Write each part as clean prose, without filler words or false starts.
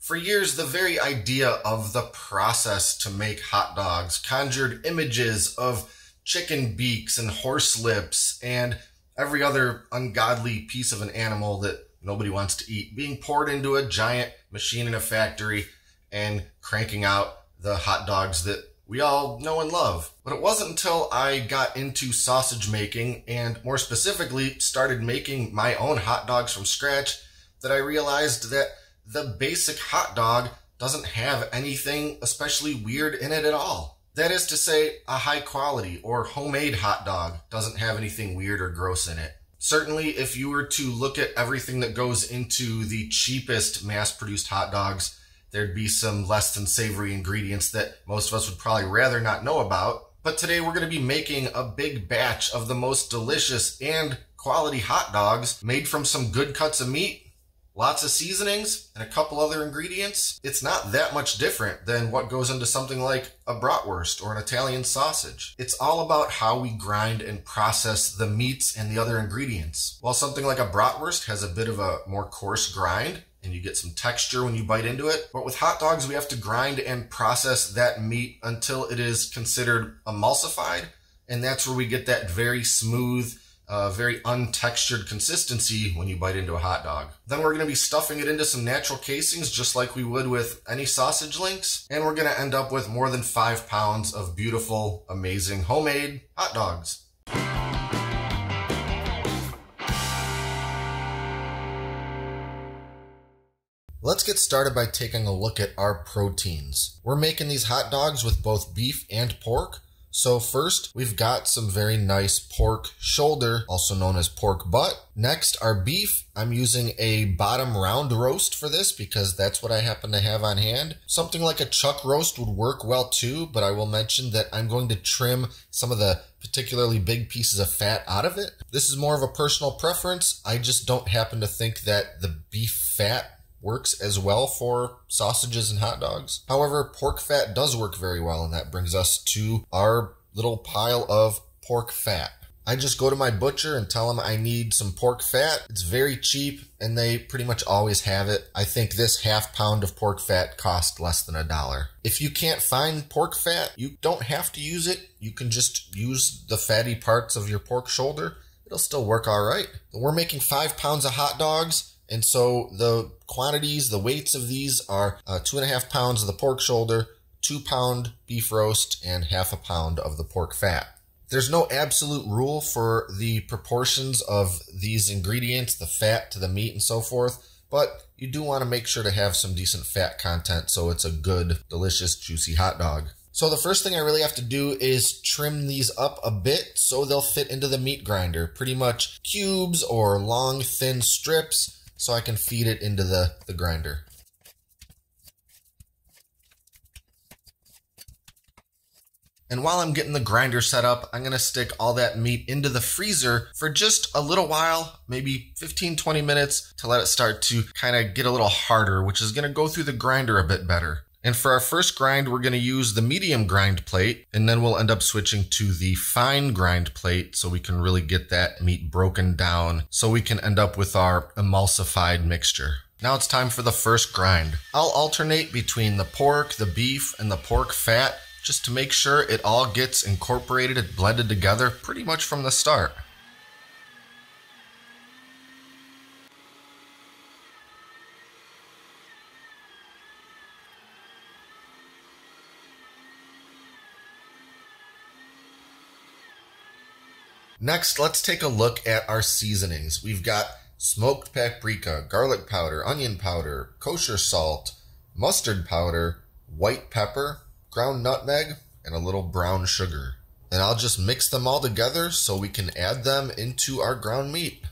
For years, the very idea of the process to make hot dogs conjured images of chicken beaks and horse lips and every other ungodly piece of an animal that nobody wants to eat being poured into a giant machine in a factory and cranking out the hot dogs that we all know and love. But it wasn't until I got into sausage making and more specifically started making my own hot dogs from scratch that I realized that the basic hot dog doesn't have anything especially weird in it at all. That is to say, a high quality or homemade hot dog doesn't have anything weird or gross in it. Certainly, if you were to look at everything that goes into the cheapest mass-produced hot dogs, there'd be some less than savory ingredients that most of us would probably rather not know about. But today we're going to be making a big batch of the most delicious and quality hot dogs made from some good cuts of meat, lots of seasonings, and a couple other ingredients. It's not that much different than what goes into something like a bratwurst or an Italian sausage. It's all about how we grind and process the meats and the other ingredients. While something like a bratwurst has a bit of a more coarse grind, and you get some texture when you bite into it. But with hot dogs, we have to grind and process that meat until it is considered emulsified. And that's where we get that very smooth, very untextured consistency when you bite into a hot dog. Then we're going to be stuffing it into some natural casings just like we would with any sausage links. And we're going to end up with more than 5 pounds of beautiful, amazing homemade hot dogs. Let's get started by taking a look at our proteins. We're making these hot dogs with both beef and pork. So first, we've got some very nice pork shoulder, also known as pork butt. Next, our beef. I'm using a bottom round roast for this because that's what I happen to have on hand. Something like a chuck roast would work well too, but I will mention that I'm going to trim some of the particularly big pieces of fat out of it. This is more of a personal preference. I just don't happen to think that the beef fat works as well for sausages and hot dogs. However, pork fat does work very well, and that brings us to our little pile of pork fat. I just go to my butcher and tell them I need some pork fat. It's very cheap, and they pretty much always have it. I think this half pound of pork fat cost less than $1. If you can't find pork fat, you don't have to use it. You can just use the fatty parts of your pork shoulder. It'll still work all right. We're making 5 pounds of hot dogs. And so the quantities, the weights of these are 2.5 pounds of the pork shoulder, 2-pound beef roast, and half a pound of the pork fat. There's no absolute rule for the proportions of these ingredients, the fat to the meat and so forth, but you do want to make sure to have some decent fat content so it's a good, delicious, juicy hot dog. So the first thing I really have to do is trim these up a bit so they'll fit into the meat grinder, pretty much cubes or long, thin strips, so I can feed it into the grinder. And while I'm getting the grinder set up, I'm going to stick all that meat into the freezer for just a little while, maybe 15-20 minutes, to let it start to kind of get a little harder, which is going to go through the grinder a bit better. And for our first grind, we're going to use the medium grind plate, and then we'll end up switching to the fine grind plate so we can really get that meat broken down so we can end up with our emulsified mixture. Now it's time for the first grind. I'll alternate between the pork, the beef, and the pork fat just to make sure it all gets incorporated and blended together pretty much from the start. Next, let's take a look at our seasonings. We've got smoked paprika, garlic powder, onion powder, kosher salt, mustard powder, white pepper, ground nutmeg, and a little brown sugar. And I'll just mix them all together so we can add them into our ground meat.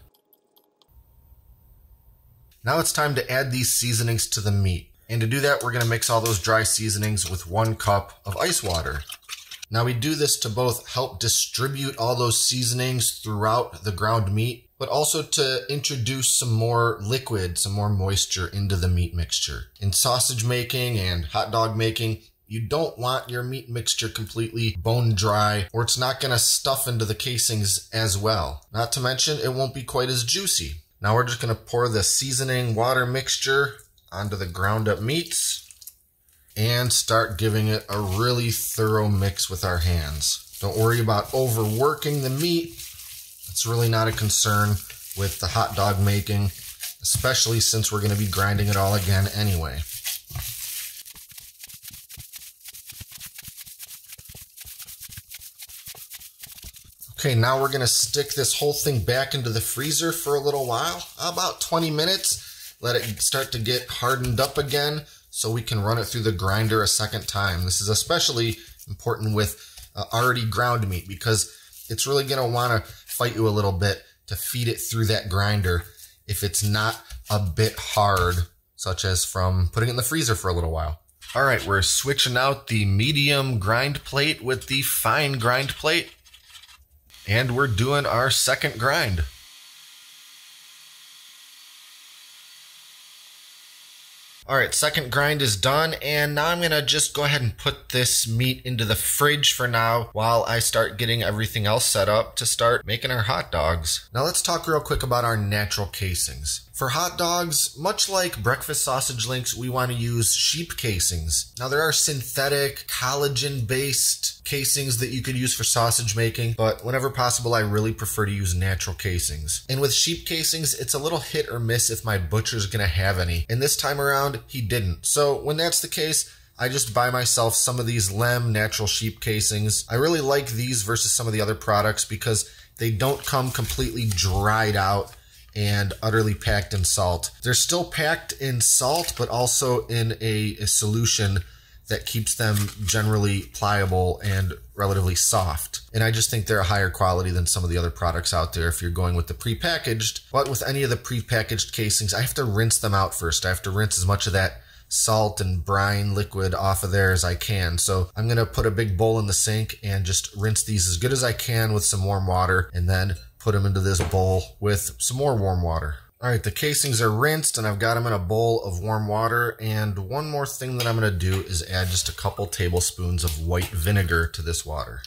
Now it's time to add these seasonings to the meat. And to do that, we're going to mix all those dry seasonings with 1 cup of ice water. Now we do this to both help distribute all those seasonings throughout the ground meat, but also to introduce some more liquid, some more moisture into the meat mixture. In sausage making and hot dog making, you don't want your meat mixture completely bone dry, or it's not going to stuff into the casings as well. Not to mention, it won't be quite as juicy. Now we're just going to pour the seasoning water mixture onto the ground up meats and start giving it a really thorough mix with our hands. Don't worry about overworking the meat. It's really not a concern with the hot dog making, especially since we're going to be grinding it all again anyway. Okay, now we're going to stick this whole thing back into the freezer for a little while, about 20 minutes. Let it start to get hardened up again so we can run it through the grinder a second time. This is especially important with already ground meat because it's really going to want to fight you a little bit to feed it through that grinder if it's not a bit hard, such as from putting it in the freezer for a little while. All right, we're switching out the medium grind plate with the fine grind plate. And we're doing our second grind. All right, second grind is done, and now I'm gonna just go ahead and put this meat into the fridge for now while I start getting everything else set up to start making our hot dogs. Now let's talk real quick about our natural casings. For hot dogs, much like breakfast sausage links, we want to use sheep casings. Now there are synthetic, collagen-based casings that you could use for sausage making, but whenever possible, I really prefer to use natural casings. And with sheep casings, it's a little hit or miss if my butcher's gonna have any. And this time around, he didn't. So when that's the case, I just buy myself some of these Lem natural sheep casings. I really like these versus some of the other products because they don't come completely dried out and utterly packed in salt. They're still packed in salt, but also in a solution that keeps them generally pliable and relatively soft. And I just think they're a higher quality than some of the other products out there if you're going with the prepackaged. But with any of the prepackaged casings, I have to rinse them out first. I have to rinse as much of that salt and brine liquid off of there as I can. So I'm gonna put a big bowl in the sink and just rinse these as good as I can with some warm water, and then put them into this bowl with some more warm water. All right, the casings are rinsed and I've got them in a bowl of warm water. And one more thing that I'm gonna do is add just a couple tablespoons of white vinegar to this water.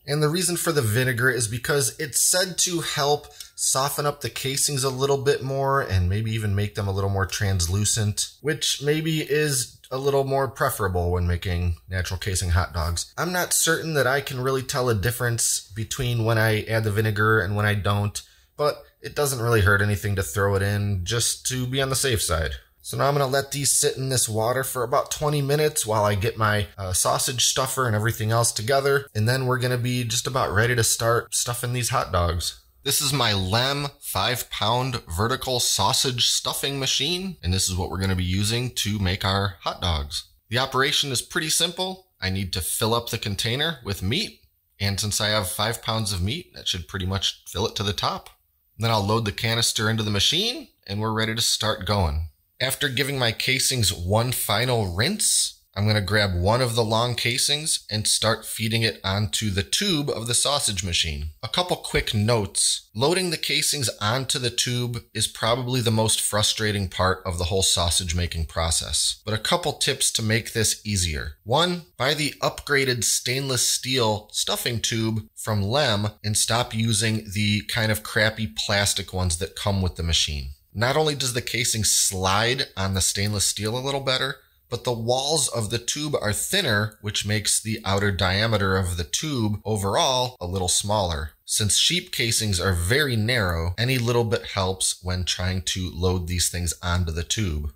And the reason for the vinegar is because it's said to help soften up the casings a little bit more and maybe even make them a little more translucent, which maybe is a little more preferable when making natural casing hot dogs. I'm not certain that I can really tell a difference between when I add the vinegar and when I don't, but it doesn't really hurt anything to throw it in just to be on the safe side. So now I'm gonna let these sit in this water for about 20 minutes while I get my sausage stuffer and everything else together. And then we're gonna be just about ready to start stuffing these hot dogs. This is my Lem 5-pound vertical sausage stuffing machine, and this is what we're gonna be using to make our hot dogs. The operation is pretty simple. I need to fill up the container with meat, and since I have 5 pounds of meat, that should pretty much fill it to the top. Then I'll load the canister into the machine, and we're ready to start going. After giving my casings one final rinse, I'm going to grab one of the long casings and start feeding it onto the tube of the sausage machine. A couple quick notes. Loading the casings onto the tube is probably the most frustrating part of the whole sausage making process. But a couple tips to make this easier. One, buy the upgraded stainless steel stuffing tube from Lem and stop using the kind of crappy plastic ones that come with the machine. Not only does the casing slide on the stainless steel a little better, but the walls of the tube are thinner, which makes the outer diameter of the tube overall a little smaller. Since sheep casings are very narrow, any little bit helps when trying to load these things onto the tube.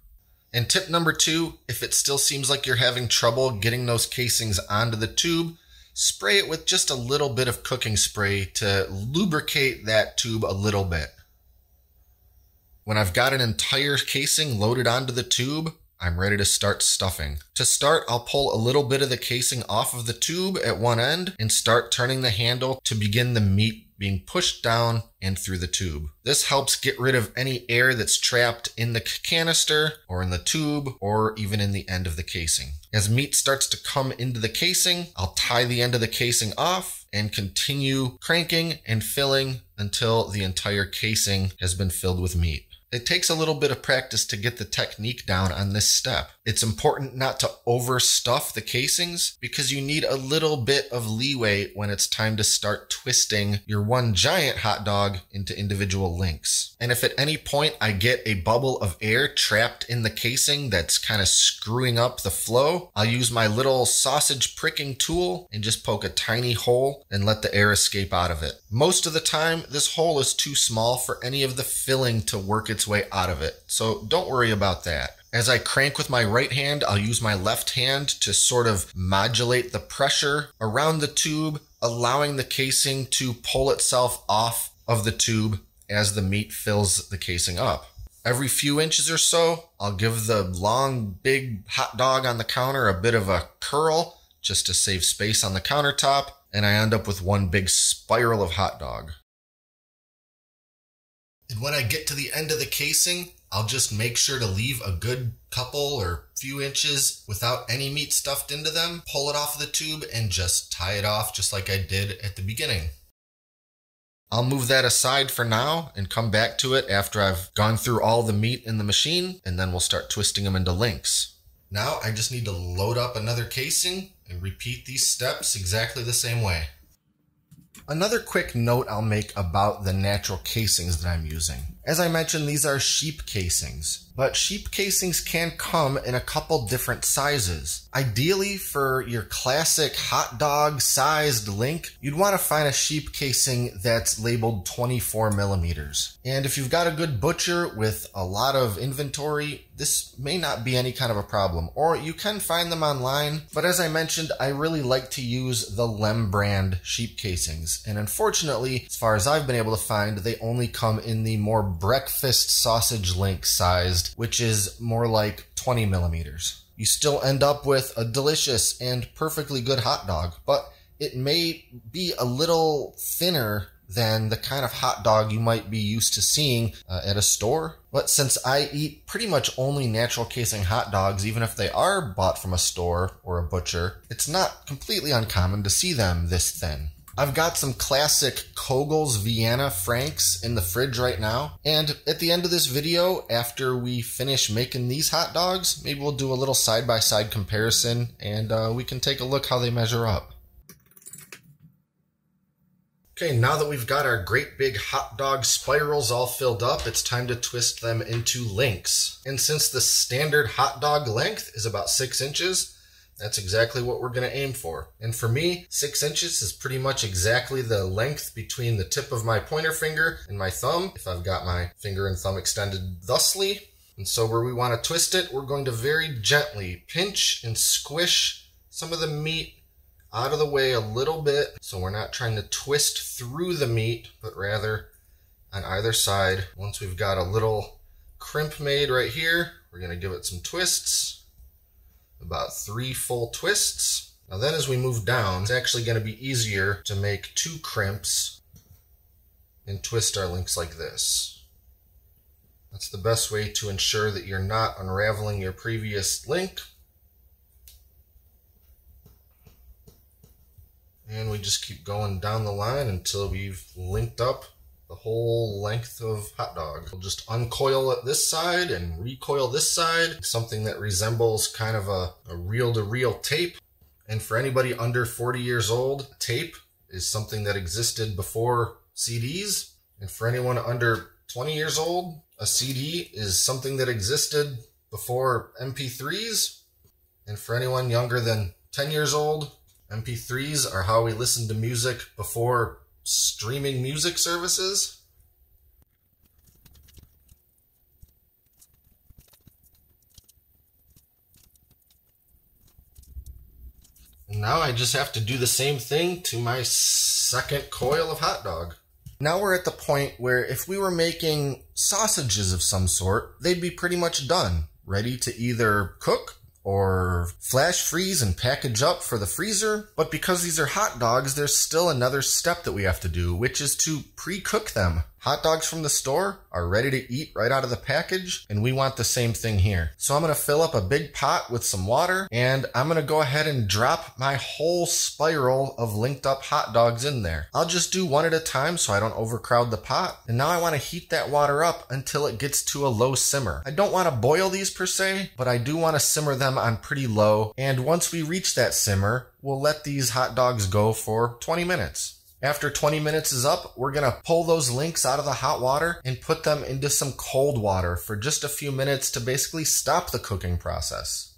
And tip number 2, if it still seems like you're having trouble getting those casings onto the tube, spray it with just a little bit of cooking spray to lubricate that tube a little bit. When I've got an entire casing loaded onto the tube, I'm ready to start stuffing. To start, I'll pull a little bit of the casing off of the tube at one end and start turning the handle to begin the meat being pushed down and through the tube. This helps get rid of any air that's trapped in the canister or in the tube or even in the end of the casing. As meat starts to come into the casing, I'll tie the end of the casing off and continue cranking and filling until the entire casing has been filled with meat. It takes a little bit of practice to get the technique down on this step. It's important not to overstuff the casings because you need a little bit of leeway when it's time to start twisting your one giant hot dog into individual links. And if at any point I get a bubble of air trapped in the casing that's kind of screwing up the flow, I'll use my little sausage pricking tool and just poke a tiny hole and let the air escape out of it. Most of the time, this hole is too small for any of the filling to work its way out of it, so don't worry about that. As I crank with my right hand, I'll use my left hand to sort of modulate the pressure around the tube, allowing the casing to pull itself off of the tube as the meat fills the casing up. Every few inches or so, I'll give the long, big hot dog on the counter a bit of a curl just to save space on the countertop, and I end up with one big spiral of hot dog. And when I get to the end of the casing, I'll just make sure to leave a good couple or few inches without any meat stuffed into them, pull it off the tube, and just tie it off just like I did at the beginning. I'll move that aside for now and come back to it after I've gone through all the meat in the machine, and then we'll start twisting them into links. Now I just need to load up another casing and repeat these steps exactly the same way. Another quick note I'll make about the natural casings that I'm using. As I mentioned, these are sheep casings, but sheep casings can come in a couple different sizes. Ideally, for your classic hot dog sized link, you'd want to find a sheep casing that's labeled 24 millimeters. And if you've got a good butcher with a lot of inventory, this may not be any kind of a problem, or you can find them online. But as I mentioned, I really like to use the Lem brand sheep casings. And unfortunately, as far as I've been able to find, they only come in the more breakfast sausage link sized, which is more like 20 millimeters. You still end up with a delicious and perfectly good hot dog, but it may be a little thinner than the kind of hot dog you might be used to seeing at a store. But since I eat pretty much only natural casing hot dogs, even if they are bought from a store or a butcher, it's not completely uncommon to see them this thin. I've got some classic Kogel's Vienna Franks in the fridge right now, and at the end of this video, after we finish making these hot dogs, maybe we'll do a little side-by-side comparison and we can take a look how they measure up. Okay, now that we've got our great big hot dog spirals all filled up, it's time to twist them into links. And since the standard hot dog length is about 6 inches, that's exactly what we're going to aim for. And for me, 6 inches is pretty much exactly the length between the tip of my pointer finger and my thumb, if I've got my finger and thumb extended thusly. And so where we want to twist it, we're going to very gently pinch and squish some of the meat out of the way a little bit. So we're not trying to twist through the meat, but rather on either side. Once we've got a little crimp made right here, we're going to give it some twists. About 3 full twists. Now then as we move down, it's actually going to be easier to make 2 crimps and twist our links like this. That's the best way to ensure that you're not unraveling your previous link. And we just keep going down the line until we've linked up the whole length of hot dog. We'll just uncoil it this side and recoil this side, something that resembles kind of a reel-to-reel tape. And for anybody under 40 years old, tape is something that existed before CDs. And for anyone under 20 years old, a CD is something that existed before MP3s. And for anyone younger than 10 years old, MP3s are how we listened to music before streaming music services. And now I just have to do the same thing to my second coil of hot dog. Now we're at the point where if we were making sausages of some sort, they'd be pretty much done, ready to either cook or flash freeze and package up for the freezer. But because these are hot dogs, there's still another step that we have to do, which is to pre-cook them. Hot dogs from the store are ready to eat right out of the package, and we want the same thing here. So I'm going to fill up a big pot with some water, and I'm going to go ahead and drop my whole spiral of linked up hot dogs in there. I'll just do one at a time so I don't overcrowd the pot. And now I want to heat that water up until it gets to a low simmer. I don't want to boil these per se, but I do want to simmer them on pretty low. And once we reach that simmer, we'll let these hot dogs go for 20 minutes. After 20 minutes is up, we're going to pull those links out of the hot water and put them into some cold water for just a few minutes to basically stop the cooking process.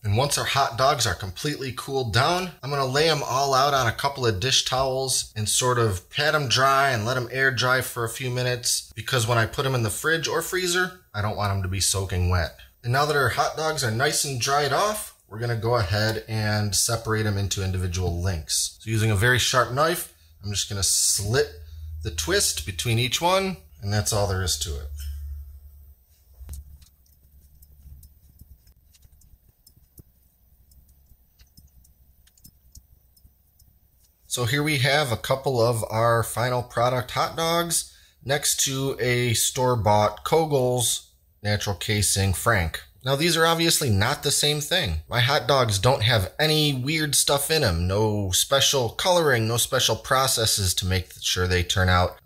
And once our hot dogs are completely cooled down, I'm going to lay them all out on a couple of dish towels and sort of pat them dry and let them air dry for a few minutes, because when I put them in the fridge or freezer, I don't want them to be soaking wet. And now that our hot dogs are nice and dried off, we're going to go ahead and separate them into individual links. So using a very sharp knife, I'm just going to slit the twist between each one, and that's all there is to it. So here we have a couple of our final product hot dogs next to a store-bought Kogel's natural casing Frank. Now these are obviously not the same thing. My hot dogs don't have any weird stuff in them, no special coloring, no special processes to make sure they turn out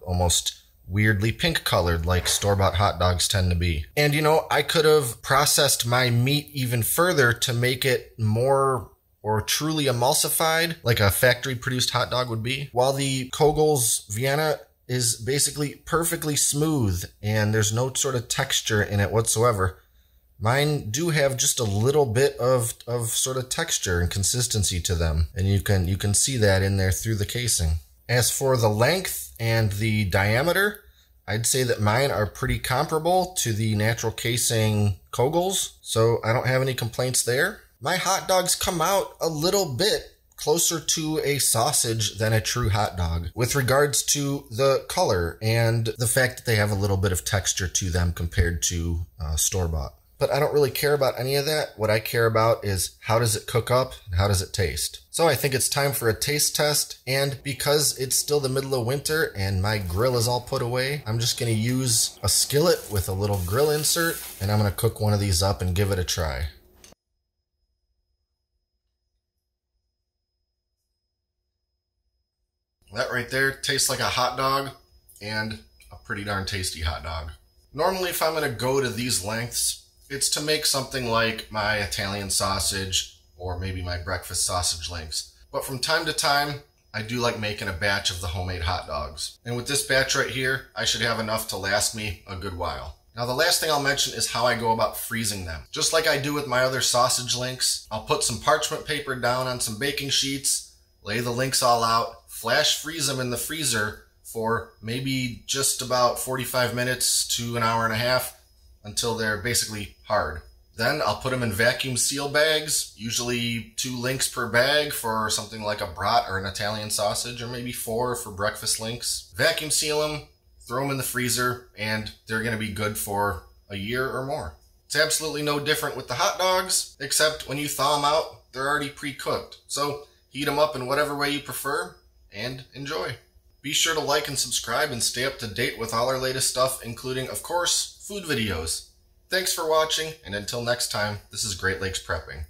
almost weirdly pink colored like store-bought hot dogs tend to be. And you know, I could have processed my meat even further to make it more or truly emulsified like a factory produced hot dog would be, while the Kogel's Vienna is basically perfectly smooth and there's no sort of texture in it whatsoever. Mine do have just a little bit of sort of texture and consistency to them, and you can see that in there through the casing. As for the length and the diameter, I'd say that mine are pretty comparable to the natural casing Kogel's, so I don't have any complaints there. My hot dogs come out a little bit closer to a sausage than a true hot dog with regards to the color and the fact that they have a little bit of texture to them compared to store-bought. But I don't really care about any of that. What I care about is how does it cook up and how does it taste. So I think it's time for a taste test. And because it's still the middle of winter and my grill is all put away, I'm just going to use a skillet with a little grill insert, and I'm going to cook one of these up and give it a try. That right there tastes like a hot dog, and a pretty darn tasty hot dog. Normally, if I'm going to go to these lengths, it's to make something like my Italian sausage or maybe my breakfast sausage links. But from time to time, I do like making a batch of the homemade hot dogs. And with this batch right here, I should have enough to last me a good while. Now the last thing I'll mention is how I go about freezing them. Just like I do with my other sausage links, I'll put some parchment paper down on some baking sheets, lay the links all out, flash freeze them in the freezer for maybe just about 45 minutes to an hour and a half until they're basically hard. Then I'll put them in vacuum seal bags, usually 2 links per bag for something like a brat or an Italian sausage, or maybe 4 for breakfast links. Vacuum seal them, throw them in the freezer, and they're going to be good for a year or more. It's absolutely no different with the hot dogs, except when you thaw them out, they're already pre-cooked. So heat them up in whatever way you prefer, and enjoy. Be sure to like and subscribe and stay up to date with all our latest stuff, including, of course, food videos. Thanks for watching, and until next time, this is Great Lakes Prepping.